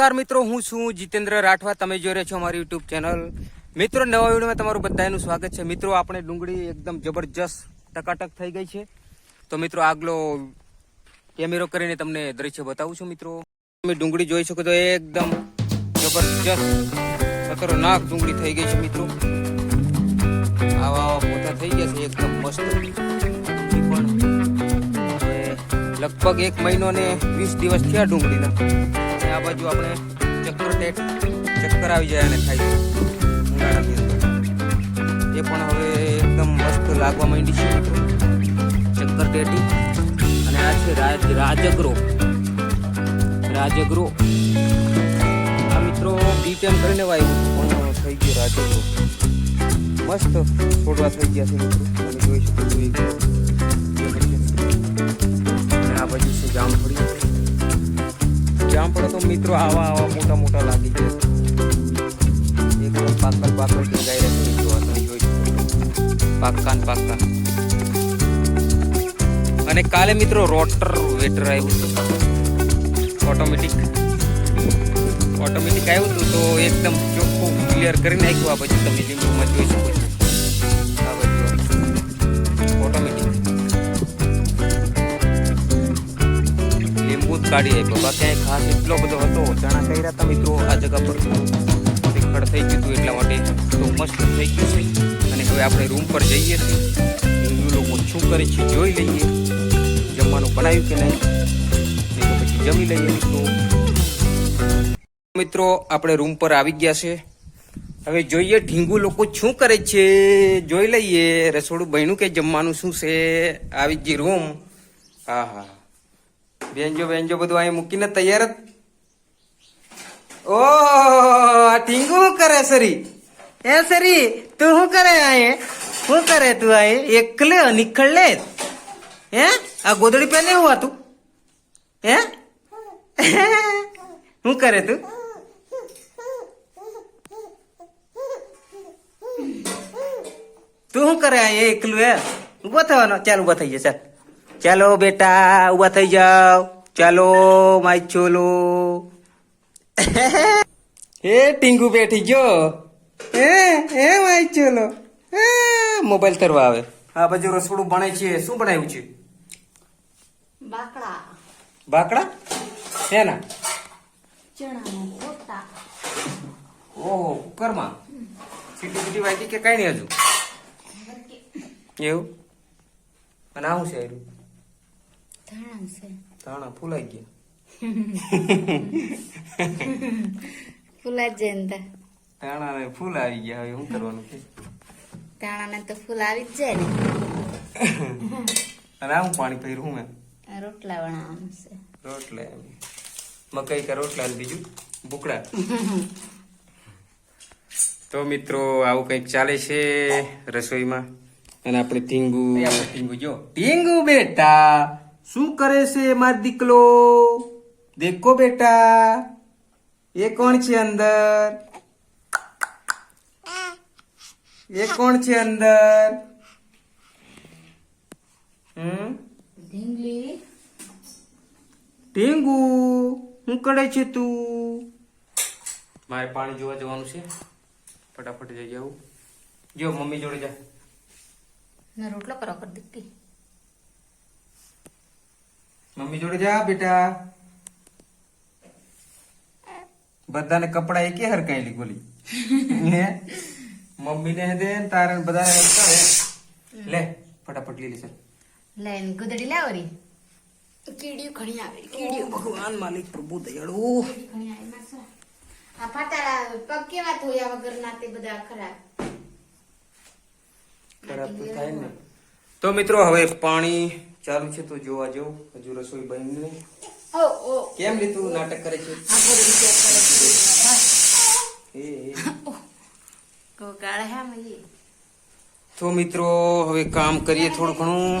નમસ્કાર મિત્રો, હું છું જીતેન્દ્ર રાઠવા. તમે જોઈ રહ્યા છો અમારી યુટ્યુબ ચેનલ. મિત્રો, નવા વિડીયોમાં તમારું બધાનું સ્વાગત છે. મિત્રો, આપણે ડુંગળી એકદમ જબરજસ્ત ટકાટક થઈ ગઈ છે. તો મિત્રો, આગલો કેમેરો કરીને તમને દ્રશ્ય બતાવું છું. મિત્રો, તમે ડુંગળી જોઈ શકો તો એકદમ જબરજસ્ત ખતરનાક ડુંગળી થઈ ગઈ છે. મિત્રો, આવા પોતા થઈ ગયા છે એકદમ મસ્ત. પણ લગભગ 1 મહિનો ને 20 દિવસ થયા ડુંગળીના. આ બાજુ આપણે ચક્કર આવી જાય અને થાય ઉનાળાની અંદર એ પણ હવે એકદમ મસ્ત લાગવા માંડી છે. મિત્રો, ચક્કર ટેટી અને આ છે રાજગરો. આ મિત્રો બીટેમ કરીને વાવ્યું પણ થઈ ગયું રાજગરો. મસ્ત છોડવા થઈ ગયા છે. મિત્રો, તમે જોઈ શકો છો. આ બાજુ છે જામફળી તો મિત્રો આવા મોટા મોટા લાગી જાય. એકદમ પાકલ ટેગાઈ રહેશે. મિત્રો, તમે જોઈ શકો પાક્કા. અને કાલે મિત્રો રોટર વેટર આવ્યું હતું, ઓટોમેટિક આવ્યું હતું. તો એકદમ ચોખ્ખું ક્લિયર કરી નાખ્યું. આ બાજુ તમે લીંબુમાં જોઈ શકો છો. આ બાજુ ઓટોમેટિક લીંબુ જ કાઢી આપ્યો. બાકી ખાસ એટલો બધો હતો. ચણા કર્યા હતા મિત્રો આ જગા પર, ખડ થઈ ગયું હતું એટલા માટે. તો મસ્ત થઈ ગયું છે. અને હવે આપણે રૂમ પર જઈએ છીએ. હિન્દુ લોકો શું કરે છે જોઈ લઈએ. જમવાનું બનાવ્યું કે નહીં, તો પછી જમી લઈએ. મિત્રો, આપણે રૂમ પર આવી ગયા છે. હવે જોઈએ ઢીંગુ લોકો શું કરે છે, જોઈ લઈએ. રસોડું બન્યું કે જમવાનું શું છે. આવી જ રૂમ. હા, બેન્જો બધું અહીં મૂકીને તૈયાર જ. ઓ ઢીંગુ શું કરે સરી? સરી તું શું કરે આયે? શું કરે તું આયે? એકલે નીકળ લે. આ ગોદડી પહેને હુઆ તું? શું કરે તું? તું શું કરે આયે એકલું? ઉભો થવાનો? ચાલ ઉભા થઈ જાય. ચાલો બેટા, ઉભા થઈ જાઓ. ચાલો માય ચોલો. હે ટીંગુ બેઠી ગયો. હે માય ચોલો. મોબાઈલ તરવા આવે. આ બાજુ રસોડું બને છે. શું બનાવ્યું છે? બાકડા શેના? ઓહો, કુકરમાં સીટી વાગી કે કઈ નહીં હજુ? એવું? અને આવું છે? ધાણા ફૂલાઈ ગયા. ધાણા ને ફૂલ આવી ગયા. હવે શું કરવાનું છે? ધાણા ને તો ફૂલ આવી જ જાય ને. અને આવું પાણી પીરું મેં. રોટલા બનાવવાનું છે. રોટલા મકાઈ કા રોટલા ને બીજું ભૂકડા. તો મિત્રો, આવું કઈક ચાલે છે રસોઈમાં. અને આપણે ટીંગુ જો. ટીંગુ બેટા શું કરે છે માર દીકલો? દેખો બેટા, એ કોણ છે અંદર? એ કોણ છે અંદર? ટીંગુ શું કરે છે તું? મારે પાણી જોવા જવાનું છે. ફટાફટ જઈ જાવ. જો મમ્મી જોડે જા. રોટલો કરો કર દીકરી. મમ્મી જોડે જા બેટા. બધાને કપડા એકે હરકાયેલી ગોલી. મમ્મી ને દે તારે બધા લે ફટાફટ લીલી સર. લે ગુદડી લાવરી. કીડીયું ઘણી આવે. કીડીયું ભગવાન માલિક પ્રભુ દયાળુ. ઘણી આવે માસા. આ ફાટાળા પગ કેવા ધોયા વગર ના તે બધા ખરાબ તો થાય ને. તો મિત્રો, હવે પાણી ચાલુ છે તો જોવા જવું. હજુ રસોઈ બની નહીં. કેમ લીધું નાટક કરે છે? તો મિત્રો, હવે કામ કરીએ થોડું ઘણું.